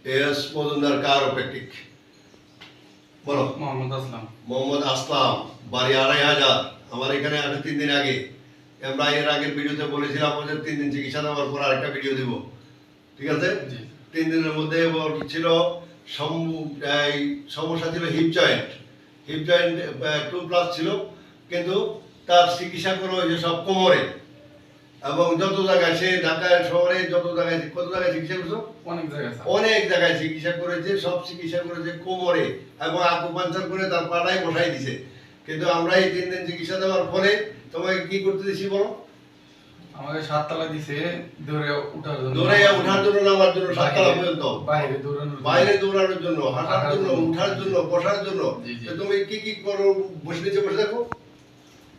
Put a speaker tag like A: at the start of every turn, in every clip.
A: A S Mojumder CHIROPRACTIC বলো। মোহাম্মদ আসলাম, বাড়ি 2500। আমার এখানে আসে 3 দিন আগে। আমরা এর আগের ভিডিওতে বলেছিলাম আমাদের 3 দিন চিকিৎসা দেওয়ার পর আরেকটা ভিডিও দিব, ঠিক আছে? 3 দিনের মধ্যে ছিল সমস্যা ছিল হিপ জয়েন্ট 2+ ছিল, কিন্তু তার চিকিৎসা করো যে সব কোমরে এবং যত জায়গায় সে ঢাকা শহরে কত জায়গায় চিকিৎসা করছো, অনেক জায়গায় চিকিৎসা করেছে, সব চিকিৎসা করেছে কোমরে এবং আকুপাঞ্চার করে তার পাটাই বসাই দিছে। কিন্তু আমরা এই 3 দিন চিকিৎসা দেওয়ার পরে তোমাকে কি করতে দিছি বলো?
B: আমাকে 7 তলা দিছে দৌড়ে ওঠার জন্য,
A: নামার জন্য 7 তলা পর্যন্ত, বাইরে দৌড়ানোর জন্য, হাঁটার জন্য, উঠার জন্য, বসার জন্য। তুমি কি কি করো? বসে নিচে বসে দেখো,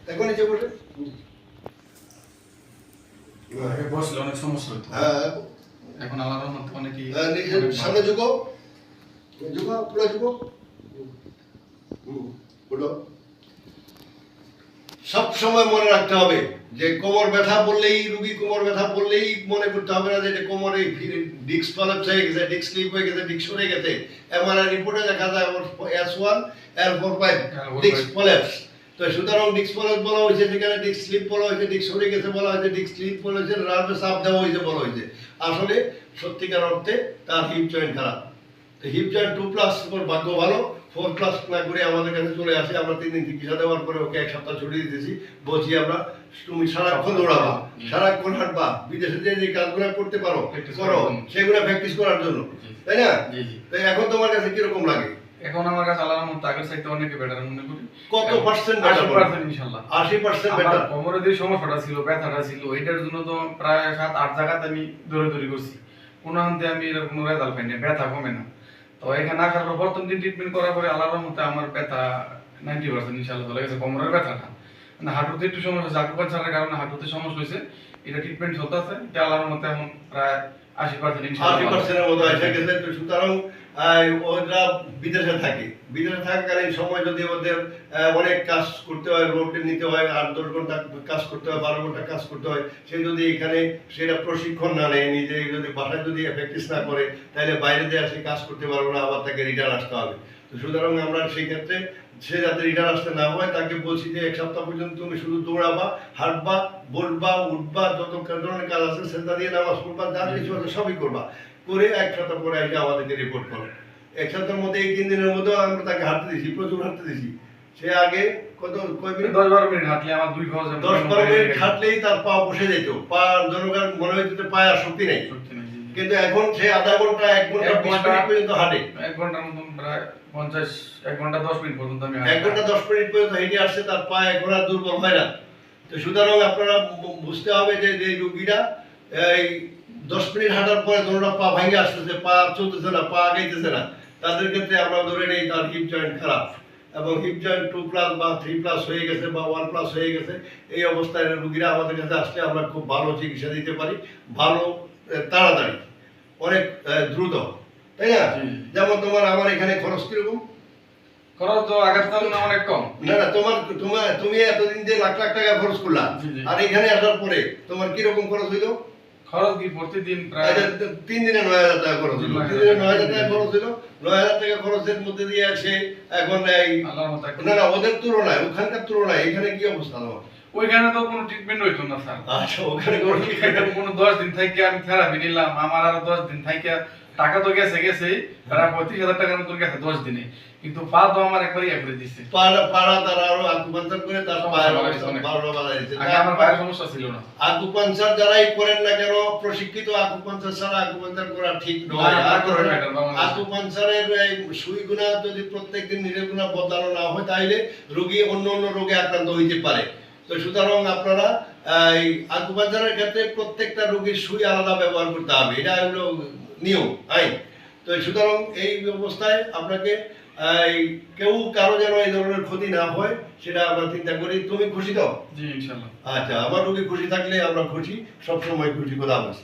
A: দেখো নিচে বসে।
B: বসলে অনেক সমস্যা হতো, এখন আমার মতো অনেকই
A: সামনে ঝুঁকো, পুরো ঝুঁকো, সব সময় মনে রাখতে হবে যে কোমর ব্যথা বললেই মনে করতে হবে না যে এটা কোমরে ডিস্ক প্রলাপস হয়ে গেছে, ডিস্ক স্লিপ হয়ে গেছে, ডিস্ক সরে গেছে। এমআরআই রিপোর্টে দেখা যায় S1 L45 ডিস্ক প্রলাপস। তো সুতরাং ডিস্ক প্রলাপস বলা হয়েছে, যেখানে ডিস্ক স্লিপ বলা হয়েছে, ডিস্ক সরে গেছে বলা হয়েছে, ডিস্ক স্লিপ বলা হয়েছে, নার্ভে চাপ দেওয়া হয়েছে বলা হয়েছে। আসলে সত্যিকার অর্থে তার হিপ জয়েন্ট খারাপ। তো হিপ জয়েন্ট 2+ ভাগ্য ভালো, 4+ না করে আমাদের কাছে চলে আসে। আমরা 3 দিন চিকিৎসা দেওয়ার পরে ওকে 1 সপ্তাহ ছুটি দিতেছি। বলছি আমরা তুমি সারাক্ষণ দৌড়াবা, সারাক্ষণ হাঁটবা, বিদেশে যে কাজগুলো করতে পারো করো, সেগুলো প্র্যাকটিস করার জন্য, তাই না? তো এখন তোমার কাছে কিরকম লাগে?
B: এখন আমার কাছে আল্লাহর রহমতে আগের চাইতে অনেক বেটার মনে করি।
A: কত পার্সেন্ট বেটার?
B: 80% ইনশাআল্লাহ
A: 80% বেটার।
B: কোমরে যে সমস্যাটা ছিল, ব্যথাটা ছিল, এটার জন্য তো প্রায় 7-8 জায়গাতে আমি দৌড়াদৌড়ি করছি, কোনো হান্তে আমি এর কোনো রেজাল্ট পাইনি, ব্যথা কমে না। তো এখানে আসার পর প্রথম দিন ট্রিটমেন্ট করার পরে আল্লাহর রহমতে আমার ব্যথা 90% ইনশাআল্লাহ চলে গেছে। কোমরের ব্যথাটা মানে হাঁটুতে একটু সমস্যা হয়েছে, আকুপাঞ্চারের কারণে হাঁটুতে সমস্যা হয়েছে, এটা ট্রিটমেন্ট চলতেছে। এটা আল্লাহর রহমতে এখন প্রায় 80% ইনশাআল্লাহ
A: 80%-এর মতো এসে গেছে। তো সুতরাং ওরা বিদেশে থাকাকালীন সময় যদি ওদের অনেক কাজ করতে হয়, রোড নিতে হয়, 8-10 ঘন্টা কাজ করতে হয়, 12 ঘন্টা কাজ করতে হয়, সে যদি এখানে সেটা প্রশিক্ষণ না নেয়, নিজে যদি বাসায় যদি প্র্যাকটিস না করে, তাহলে বাইরে দিয়ে সে কাজ করতে পারবে না, আবার তাকে রিটার্ন আসতে হবে। তো সুতরাং আমরা সেই ক্ষেত্রে সে যাতে রিটার্ন আসতে না হয়, তাকে বলছি যে 1 সপ্তাহ পর্যন্ত তুমি শুধু দৌড়াবা, হাঁটবা, বসবা, উঠবা, যত ধরনের কাজ আছে সেটা দিয়ে নামাজ পড়বা, যা কিছু আছে সবই করবা, করে 1 সপ্তাহ পরে এসে আমাদেরকে রিপোর্ট করো। 1 সপ্তাহের মধ্যে, এই 3 দিনের মধ্যে আমরা তাকে হাঁটতে দিয়েছি, প্রচুর হাঁটতে দিয়েছি। সে আগে কয় মিনিট,
B: 10-12 মিনিট হাঁটলে আমার
A: 10-12 মিনিট হাঁটলেই তার পা বসে যেত, পা জনগণ মনে হইতো পায়ে আর শক্তি নেই। কিন্তু এখন সে আধা ঘন্টা 1 ঘন্টা 20 মিনিট পর্যন্ত হাঁটে।
B: 1 ঘন্টার মতন প্রায় 1 ঘন্টা 10 মিনিট পর্যন্ত আমি
A: 1 ঘন্টা 10 মিনিট পর্যন্ত হেঁটে আসছে, তার পা এখন আর দুর্বল হয় না। তো সুতরাং আপনারা বুঝতে হবে যে রোগীরা এই 10 মিনিট হাঁটার পরে ধরুন পা ভেঙে আসতেছে, পা চলতেছে না, পা আগাইতেছে না, তাদের ক্ষেত্রে আমরা ধরে নেই তার হিপ জয়েন্ট খারাপ এবং হিপ জয়েন্ট 2+ বা 3+ হয়ে গেছে বা 1+ হয়ে গেছে। এই অবস্থায় রোগীরা আমাদের কাছে আসলে আমরা খুব ভালো চিকিৎসা দিতে পারি, ভালো, তাড়াতাড়ি, অনেক দ্রুত, তাই না? যেমন আমার এখানে খরচ কিরকম?
B: খরচ তো আগের তুলনায় অনেক কম।
A: না, তুমি এতদিন যে লাখ লাখ টাকা খরচ করলা, আর এখানে আসার পরে তোমার কিরকম খরচ হইলো?
B: খরচ কি প্রতিদিন প্রায়
A: 3 দিনে 9000 টাকা খরচ হলো। 3 দিনে 9000 টাকা খরচ হলো। 9000 টাকা খরচের মধ্যে দিয়ে আসে এখন না ওদের তুলনায়, ওখানকার তুলনায় এখানে কি অবস্থা?
B: ওইখানে তো কোনো ট্রিটমেন্ট হইতো না স্যার।
A: আচ্ছা, ওখানে
B: কোনো 10 দিন থেকে আমি থেরাপি নিলাম, আমার আর 10 দিন থেকে টাকা তো গেছেই প্রায় 35,000 টাকার মতো গেছে 10 দিনে, কিন্তু পা তো আমার একবারই একবারে দিছে।
A: পাড়া তারা আরো আকুপাঞ্চার করে তার পায়ের বারোটা বাধা দিচ্ছে।
B: আমার পায়ের সমস্যা ছিল না।
A: আকুপাঞ্চার যারাই করেন না কেন, প্রশিক্ষিত আকুপাঞ্চার ছাড়া আকুপাঞ্চার করা ঠিক নয়। আকুপাঞ্চারের সুইগুনা যদি প্রত্যেকদিন নিজের গুণা বদলানো না হয়, তাহলে রোগী অন্য রোগে আক্রান্ত হইতে পারে। তো সুতরাং আপনারা এই আকুপাঞ্চারের ক্ষেত্রে প্রত্যেকটা রোগীর সুই আলাদা ব্যবহার করতে হবে, এটা হলো নিয়ম, আইন। তো সুতরাং এই অবস্থায় আপনাকে কেউ কারো যেন এই ধরনের ক্ষতি না হয় সেটা আমরা চিন্তা করি। তুমি খুশি তো?
B: জি ইনশাআল্লাহ।
A: আচ্ছা, আমার রোগী খুশি থাকলে আমরা খুশি, সবসময় খুশি। খোদা হাফেজ।